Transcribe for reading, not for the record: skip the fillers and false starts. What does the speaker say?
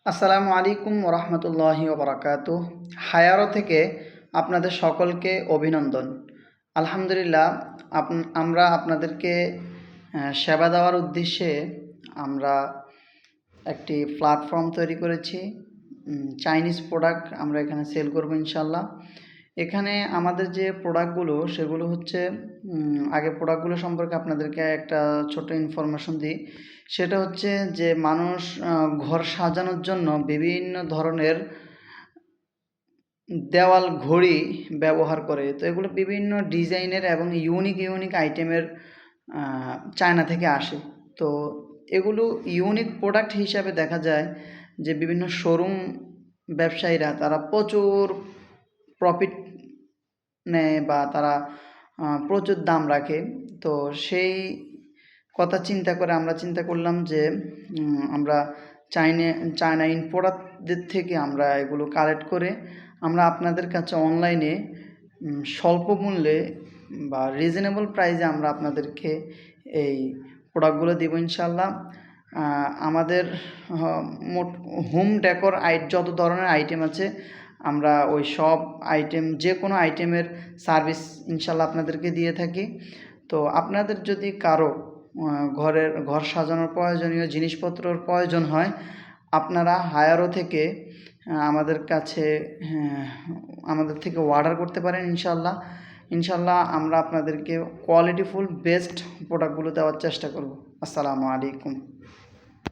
আসসালামু আলাইকুম ওরহমতুল্লাহি ওবরাকাতুহ। হায়ারো থেকে আপনাদের সকলকে অভিনন্দন। আলহামদুলিল্লাহ, আমরা আপনাদেরকে সেবা দেওয়ার উদ্দেশ্যে আমরা একটি প্ল্যাটফর্ম তৈরি করেছি। চাইনিজ প্রোডাক্ট আমরা এখানে সেল করব ইনশাল্লাহ। এখানে আমাদের যে প্রোডাক্টগুলো সেগুলো হচ্ছে, আগে প্রোডাক্টগুলো সম্পর্কে আপনাদেরকে একটা ছোট ইনফরমেশন দিই। সেটা হচ্ছে যে মানুষ ঘর সাজানোর জন্য বিভিন্ন ধরনের দেওয়াল ঘড়ি ব্যবহার করে। তো এগুলো বিভিন্ন ডিজাইনের এবং ইউনিক ইউনিক আইটেমের চায়না থেকে আসে। তো এগুলো ইউনিক প্রোডাক্ট হিসাবে দেখা যায় যে বিভিন্ন শোরুম ব্যবসায়ীরা তারা প্রচুর প্রফিট নেয় বা তারা প্রচুর দাম রাখে। তো সেই কথা চিন্তা করে আমরা চিন্তা করলাম যে আমরা চায়না ইম্পোর্টারদের থেকে আমরা এগুলো কালেক্ট করে আমরা আপনাদের কাছে অনলাইনে স্বল্প মূল্যে বা রিজনেবল প্রাইসে আমরা আপনাদেরকে এই প্রোডাক্টগুলো দেবো ইনশাল্লাহ। আমাদের মোট হোম ডেকোর যত ধরনের আইটেম আছে আমরা ওই সব আইটেম, যে কোনো আইটেমের সার্ভিস ইনশাল্লাহ আপনাদেরকে দিয়ে থাকি। তো আপনাদের যদি কারো ঘর সাজানোর প্রয়োজনীয় জিনিসপত্রর প্রয়োজন হয়, আপনারা হায়ারো থেকে আমাদের কাছে আমাদের থেকে অর্ডার করতে পারেন ইনশাল্লাহ। ইনশাল্লাহ আমরা আপনাদেরকে কোয়ালিটিফুল বেস্ট প্রোডাক্টগুলো দেওয়ার চেষ্টা করব। আসসালামু আলাইকুম।